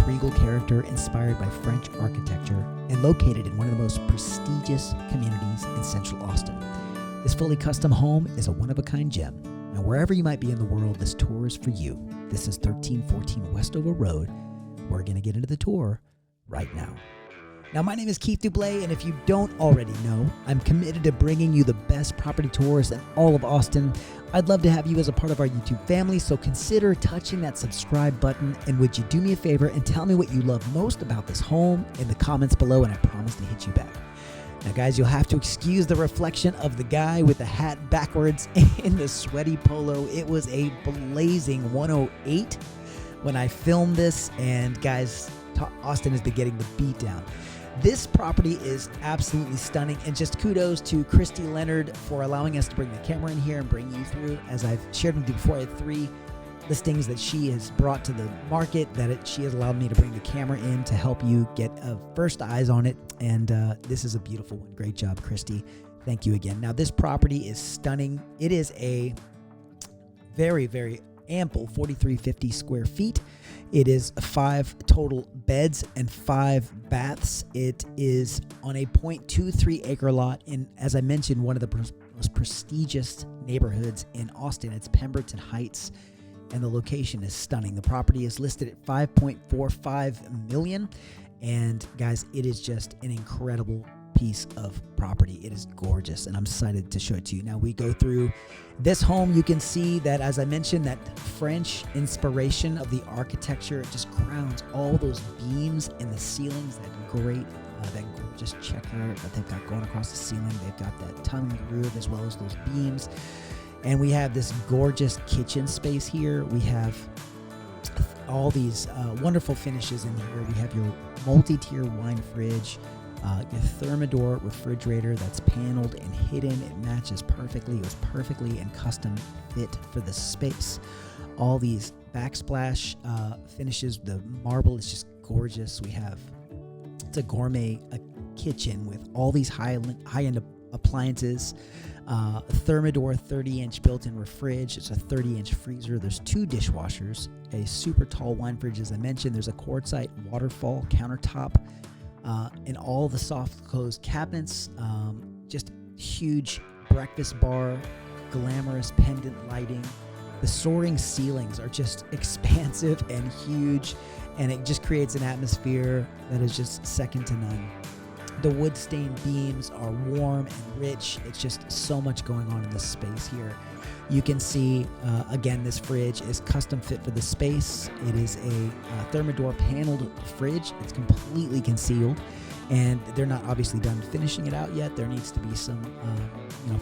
regal character inspired by French architecture and located in one of the most prestigious communities in Central Austin. This fully custom home is a one-of-a-kind gem. Now, wherever you might be in the world, this tour is for you. This is 1314 Westover Road. We're going to get into the tour right now. Now, my name is Keith Dublé, and if you don't already know, I'm committed to bringing you the best property tours in all of Austin. I'd love to have you as a part of our YouTube family, so consider touching that subscribe button, and would you do me a favor and tell me what you love most about this home in the comments below, and I promise to hit you back. Now, guys, you'll have to excuse the reflection of the guy with the hat backwards in the sweaty polo. It was a blazing 108 when I filmed this, and guys, Austin has been getting the beat down. This property is absolutely stunning, and just kudos to Kristee Leonard for allowing us to bring the camera in here and bring you through. As I've shared with you before, I had 3 listings that she has brought to the market she has allowed me to bring the camera in to help you get first eyes on it, and this is a beautiful one. Great job, Kristee. Thank you again. Now, this property is stunning. It is a very, very ample 4,350 square feet. It is 5 total beds and 5 baths. It is on a 0.23 acre lot in, as I mentioned, one of the most prestigious neighborhoods in Austin. It's Pemberton Heights, and the location is stunning. The property is listed at $5.45 million, and guys, it is just an incredible piece of property. It is gorgeous, and I'm excited to show it to you. Now, we go through this home. You can see that, as I mentioned, that French inspiration of the architecture, it just crowns all those beams in the ceilings, that great, that gorgeous checker that they've got going across the ceiling. They've got that tongue groove as well as those beams. And we have this gorgeous kitchen space here. We have all these wonderful finishes in here. We have your multi-tier wine fridge, your Thermador refrigerator that's paneled and hidden. It matches perfectly. It was perfectly and custom fit for the space. All these backsplash finishes. The marble is just gorgeous. It's a gourmet kitchen with all these high-end appliances. A Thermador 30-inch built-in fridge. It's a 30-inch freezer. There's 2 dishwashers, a super tall wine fridge, as I mentioned. There's a quartzite waterfall countertop, and all the soft close cabinets. Just huge breakfast bar, glamorous pendant lighting. The soaring ceilings are just expansive and huge, and it just creates an atmosphere that is just second to none. The wood stained beams are warm and rich. It's just so much going on in this space here. You can see, again, this fridge is custom fit for the space. It is a Thermador paneled fridge. It's completely concealed, and they're not obviously done finishing it out yet. There needs to be some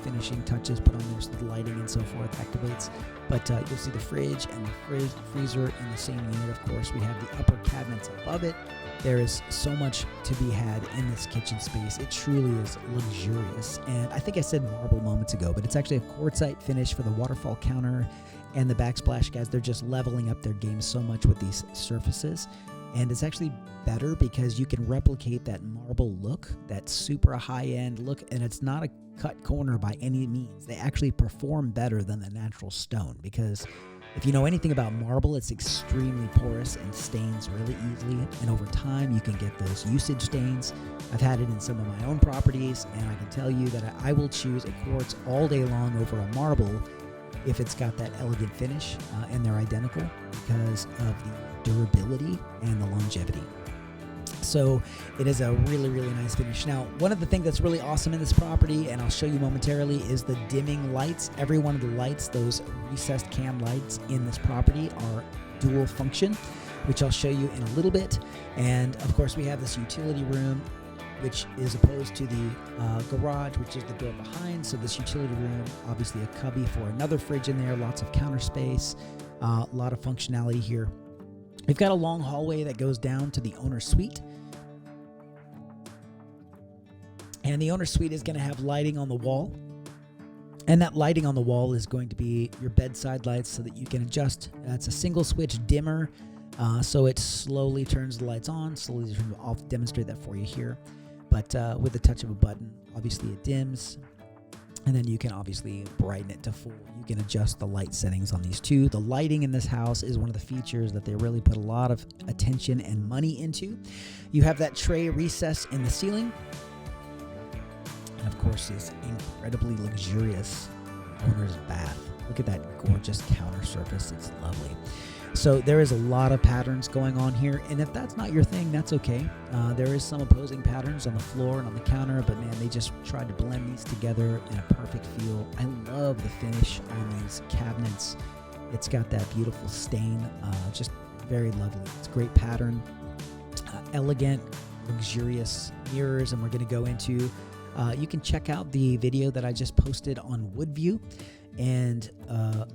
finishing touches put on there so the lighting and so forth activates. But you'll see the fridge and the freezer in the same unit. Of course, we have the upper cabinets above it. There is so much to be had in this kitchen space. It truly is luxurious. And I think I said marble moments ago, but it's actually a quartzite finish for the waterfall counter and the backsplash. Guys, they're just leveling up their game so much with these surfaces. And it's actually better because you can replicate that marble look, that super high-end look, and it's not a cut corner by any means. They actually perform better than the natural stone, because if you know anything about marble, it's extremely porous and stains really easily, and over time you can get those usage stains. I've had it in some of my own properties, and I can tell you that I will choose a quartz all day long over a marble if it's got that elegant finish, and they're identical because of the durability and the longevity. So it is a really, really nice finish. Now, one of the things that's really awesome in this property, and I'll show you momentarily, is the dimming lights. Every one of the lights, those recessed cam lights in this property, are dual function, which I'll show you in a little bit. And of course, we have this utility room, which is opposed to the garage, which is the door behind. So this utility room, obviously a cubby for another fridge in there, lots of counter space, a lot of functionality here. We've got a long hallway that goes down to the owner's suite. And the owner's suite is going to have lighting on the wall. And that lighting on the wall is going to be your bedside lights so that you can adjust. It's a single switch dimmer, so it slowly turns the lights on, slowly turns them off. Demonstrate that for you here. But with the touch of a button, obviously it dims. And then you can obviously brighten it to full. You can adjust the light settings on these too. The lighting in this house is one of the features that they really put a lot of attention and money into. You have that tray recess in the ceiling. And of course, this incredibly luxurious owner's bath. Look at that gorgeous counter surface. It's lovely. So there is a lot of patterns going on here, and if that's not your thing, that's okay. There is some opposing patterns on the floor and on the counter, but man, they just tried to blend these together in a perfect feel. I love the finish on these cabinets. It's got that beautiful stain, just very lovely. It's a great pattern, elegant, luxurious mirrors, and we're going to go into, you can check out the video that I just posted on Woodview, and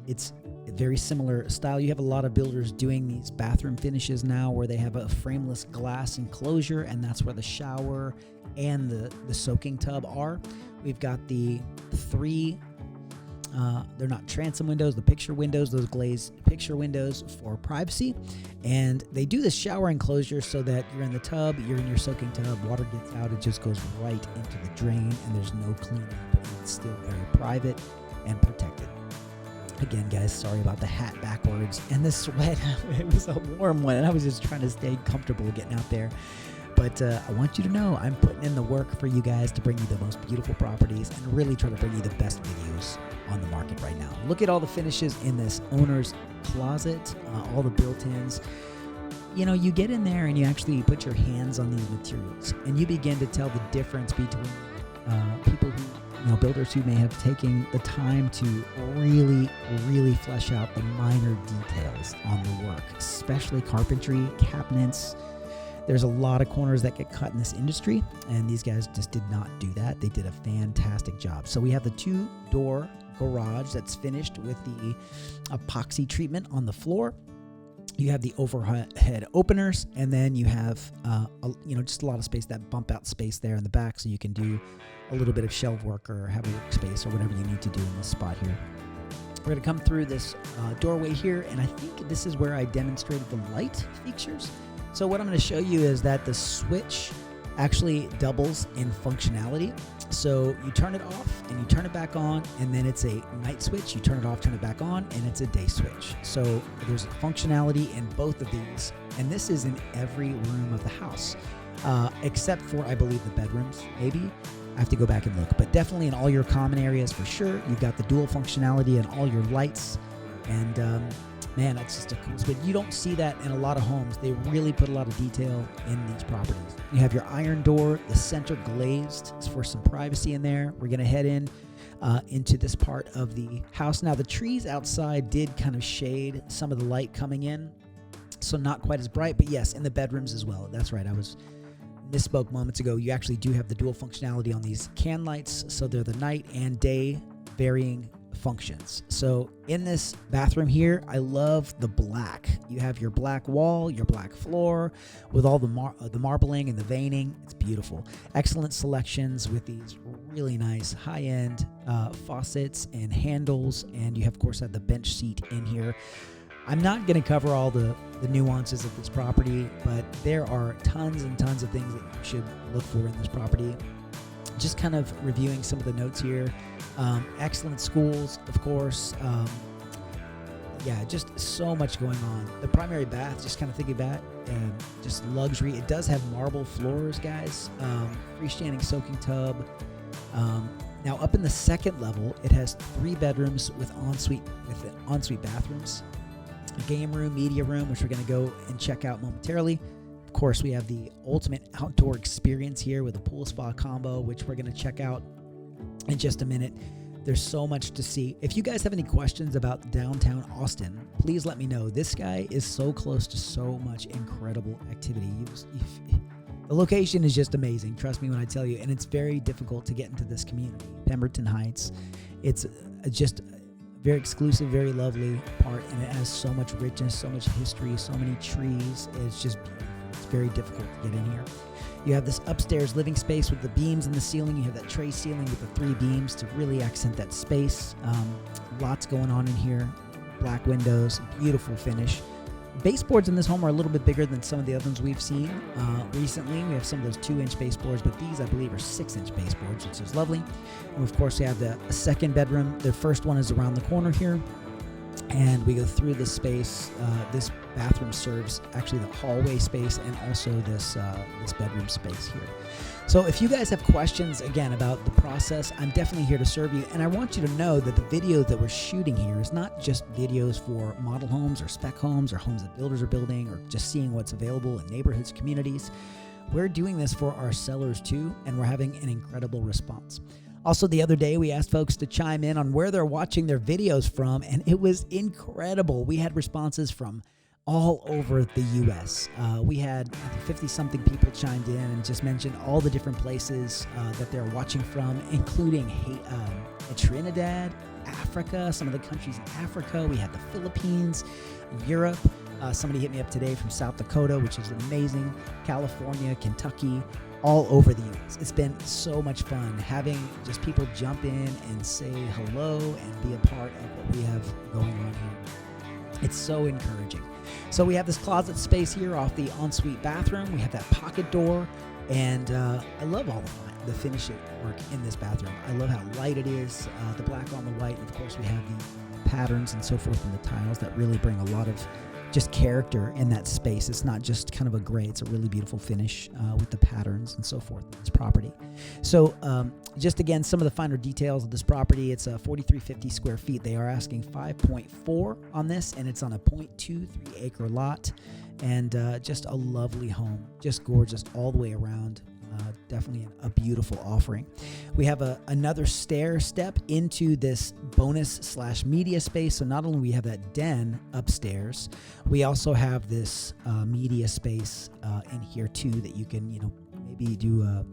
it's very similar style. You have a lot of builders doing these bathroom finishes now where they have a frameless glass enclosure, and that's where the shower and the soaking tub are. We've got the three, they're not transom windows, the picture windows, those glazed picture windows for privacy. And they do this shower enclosure so that you're in the tub, you're in your soaking tub, water gets out, it just goes right into the drain, and there's no cleanup. It's still very private and protected. Again, guys, sorry about the hat backwards and the sweat. It was a warm one, and I was just trying to stay comfortable getting out there. But I want you to know I'm putting in the work for you guys to bring you the most beautiful properties and really try to bring you the best videos on the market right now. Look at all the finishes in this owner's closet, all the built-ins. You know, you get in there and you actually put your hands on these materials, and you begin to tell the difference between people who, builders who may have taken the time to really flesh out the minor details on the work, especially carpentry, cabinets. There's a lot of corners that get cut in this industry, and these guys just did not do that. They did a fantastic job. So we have the 2-door garage that's finished with the epoxy treatment on the floor. You have the overhead openers, and then you have, just a lot of space, that bump out space there in the back, so you can do a little bit of shelf work or have a workspace or whatever you need to do in this spot here. We're going to come through this doorway here, and I think this is where I demonstrated the light features. So what I'm going to show you is that the switch actually doubles in functionality. So you turn it off and you turn it back on, and then it's a night switch. You turn it off, turn it back on, and it's a day switch. So there's functionality in both of these, and this is in every room of the house, except for, I believe, the bedrooms, maybe. I have to go back and look, but definitely in all your common areas for sure. You've got the dual functionality in all your lights, and man, it's just a cool spot. You don't see that in a lot of homes. They really put a lot of detail in these properties. You have your iron door, the center glazed for some privacy in there. We're going to head into this part of the house. Now, the trees outside did kind of shade some of the light coming in, so not quite as bright, but yes, in the bedrooms as well. That's right. I misspoke moments ago. You actually do have the dual functionality on these can lights, so they're the night and day varying functions. So in this bathroom here, I love the black. You have your black wall, your black floor with all the marbling and the veining. It's beautiful. Excellent selections with these really nice high-end faucets and handles, and you have, of course, have the bench seat in here. I'm not going to cover all the nuances of this property, but there are tons and tons of things that you should look for in this property. Just kind of reviewing some of the notes here. Excellent schools, of course. Just so much going on. The primary bath, just kind of thinking about just luxury. It does have marble floors, guys. Freestanding soaking tub. Now up in the second level, it has 3 bedrooms with ensuite bathrooms. A game room, media room, which we're going to go and check out momentarily. Of course, we have the ultimate outdoor experience here with a pool spa combo, which we're going to check out in just a minute. There's so much to see. If you guys have any questions about downtown Austin, please let me know. This guy is so close to so much incredible activity. The location is just amazing. Trust me when I tell you. And it's very difficult to get into this community. Pemberton Heights. It's just very exclusive, very lovely part, and it has so much richness, so much history, so many trees. It's just beautiful. It's very difficult to get in here. You have this upstairs living space with the beams in the ceiling. You have that tray ceiling with the 3 beams to really accent that space. Lots going on in here. Black windows, beautiful finish. baseboards in this home are a little bit bigger than some of the other ones we've seen recently. We have some of those 2-inch baseboards, but these, I believe, are 6-inch baseboards, which is lovely. And of course, we have the second bedroom. The first one is around the corner here. And we go through this space. This bathroom serves actually the hallway space and also this bedroom space here. So if you guys have questions, again, about the process, I'm definitely here to serve you. And I want you to know that the video that we're shooting here is not just videos for model homes or spec homes or homes that builders are building or just seeing what's available in neighborhoods, communities. We're doing this for our sellers too, and we're having an incredible response. Also, the other day, we asked folks to chime in on where they're watching their videos from, and it was incredible. We had responses from all over the U.S. We had 50-something people chimed in and just mentioned all the different places that they're watching from, including Trinidad, Africa, some of the countries in Africa. We had the Philippines, Europe. Somebody hit me up today from South Dakota, which is amazing, California, Kentucky, all over the U.S. It's been so much fun having just people jump in and say hello and be a part of what we have going on here. It's so encouraging. So we have this closet space here off the ensuite bathroom. We have that pocket door, and I love all the finish work in this bathroom. I love how light it is, the black on the white, and of course we have the patterns and so forth in the tiles that really bring a lot of just character in that space. It's not just kind of a gray, it's a really beautiful finish with the patterns and so forth in this property. So just again, some of the finer details of this property. It's 4,350 square feet. They are asking 5.4 on this, and it's on a 0.23 acre lot, and just a lovely home, just gorgeous all the way around. Definitely a beautiful offering. We have another stair step into this bonus/media space. So not only we have that den upstairs, we also have this media space in here too that you can, maybe do a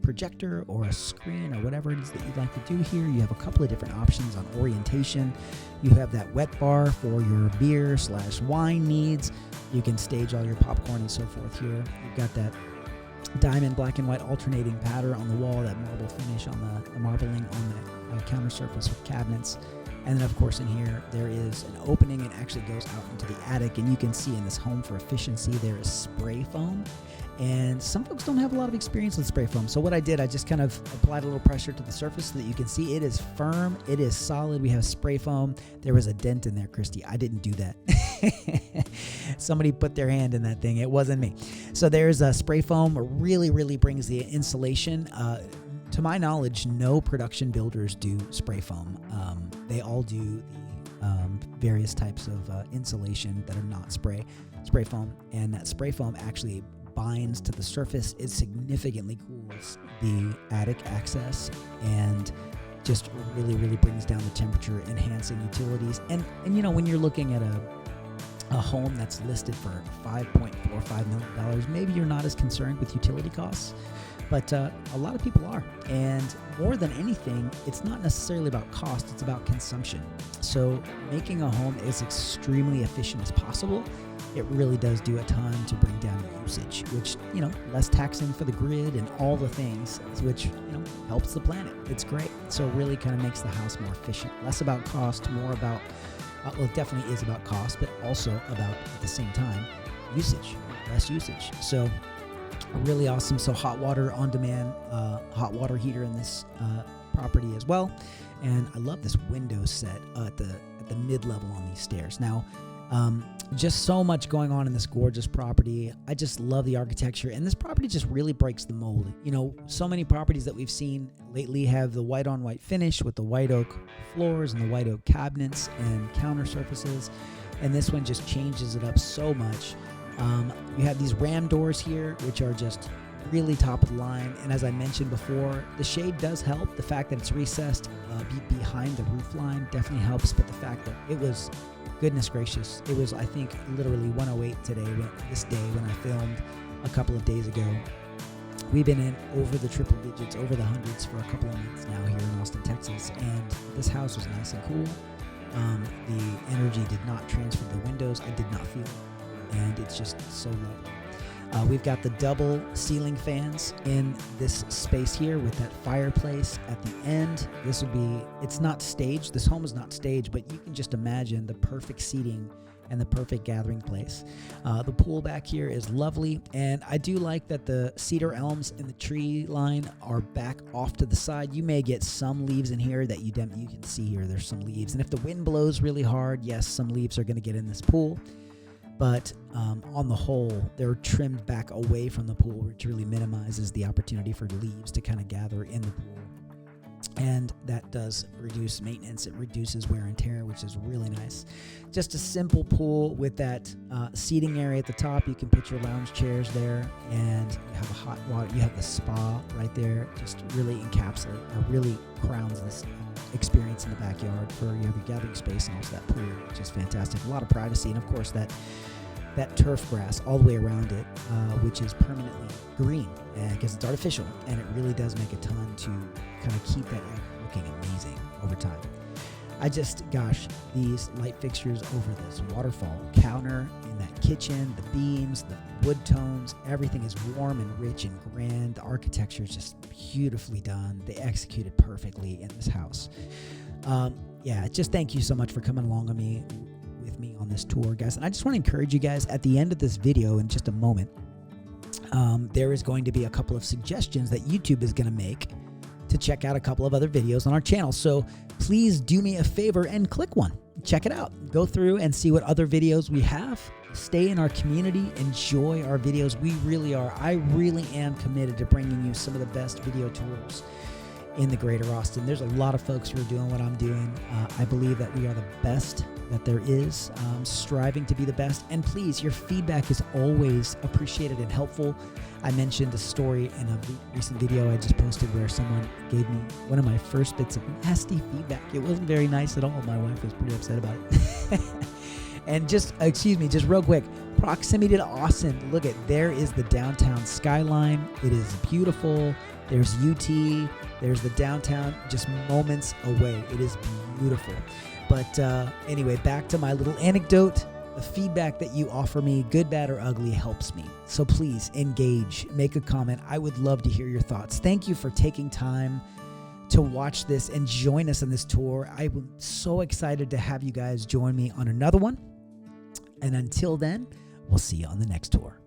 projector or a screen or whatever it is that you'd like to do here. You have a couple of different options on orientation. You have that wet bar for your beer/wine needs. You can stage all your popcorn and so forth here. You've got that diamond black and white alternating pattern on the wall, that marble finish on the marbling on the counter surface with cabinets. And then of course in here there is an opening and actually goes out into the attic, and you can see in this home for efficiency there is spray foam. And some folks don't have a lot of experience with spray foam. So what I did, I just kind of applied a little pressure to the surface so that you can see it is firm, it is solid. We have spray foam. There was a dent in there, Kristee. I didn't do that. Somebody put their hand in that thing. It wasn't me. So there's a spray foam. Really, really brings the insulation. To my knowledge, no production builders do spray foam. They all do the various types of insulation that are not spray foam. And that spray foam actually binds to the surface. It significantly cools the attic access and just really, really brings down the temperature, enhancing utilities. And when you're looking at a home that's listed for $5.45 million, maybe you're not as concerned with utility costs, but a lot of people are. And more than anything, it's not necessarily about cost, it's about consumption. So making a home as extremely efficient as possible, it really does do a ton to bring down your usage, which, less taxing for the grid and all the things, which, helps the planet. It's great. So it really kind of makes the house more efficient, less about cost, more about, well, it definitely is about cost, but also about, at the same time, usage, less usage. So really awesome. So hot water on demand, hot water heater in this property as well. And I love this window set at the mid-level on these stairs. Now, just so much going on in this gorgeous property. I just love the architecture, and this property just really breaks the mold. So many properties that we've seen lately have the white on white finish with the white oak floors and the white oak cabinets and counter surfaces, and this one just changes it up so much. You have these ram doors here, which are just really top of the line, and as I mentioned before, the shade does help. The fact that it's recessed behind the roof line definitely helps, but the fact that it was, goodness gracious, it was, I think, literally 108 this day when I filmed a couple of days ago. We've been in over the triple digits, over the hundreds for a couple of months now here in Austin, Texas, and this house was nice and cool. The energy did not transfer to the windows. I did not feel it, and it's just so lovely. We've got the double ceiling fans in this space here with that fireplace at the end. It's not staged. This home is not staged, but you can just imagine the perfect seating and the perfect gathering place. The pool back here is lovely, and I do like that the cedar elms in the tree line are back off to the side. You may get some leaves in here that you can see here. There's some leaves, and if the wind blows really hard, yes, some leaves are going to get in this pool. But on the whole, they're trimmed back away from the pool, which really minimizes the opportunity for leaves to kind of gather in the pool. And that does reduce maintenance. It reduces wear and tear, which is really nice. Just a simple pool with that seating area at the top. You can put your lounge chairs there, and you have a hot water. You have the spa right there. Just really really crowns this experience in the backyard for you have your gathering space and also that pool, which is fantastic. A lot of privacy, and of course that turf grass all the way around it, which is permanently green because it's artificial, and it really does make a ton to kind of keep that area looking amazing over time. These light fixtures over this waterfall counter in that kitchen, the beams, the wood tones, everything is warm and rich and grand. The architecture is just beautifully done. They executed perfectly in this house. Just thank you so much for coming along with me on this tour, guys. And I just want to encourage you guys at the end of this video in just a moment, there is going to be a couple of suggestions that YouTube is going to make to check out a couple of other videos on our channel. So please do me a favor and click one. Check it out. Go through and see what other videos we have. Stay in our community. Enjoy our videos. I really am committed to bringing you some of the best video tours in the greater Austin. There's a lot of folks who are doing what I'm doing. I believe that we are the best that there is, striving to be the best. And please, your feedback is always appreciated and helpful. I mentioned a story in a recent video I just posted where someone gave me one of my first bits of nasty feedback. It wasn't very nice at all. My wife was pretty upset about it. And just real quick, proximity to Austin. Look there is the downtown skyline. It is beautiful. There's UT. There's the downtown, just moments away. It is beautiful. But anyway, back to my little anecdote. The feedback that you offer me, good, bad, or ugly, helps me. So please engage, make a comment. I would love to hear your thoughts. Thank you for taking time to watch this and join us on this tour. I'm so excited to have you guys join me on another one. And until then, we'll see you on the next tour.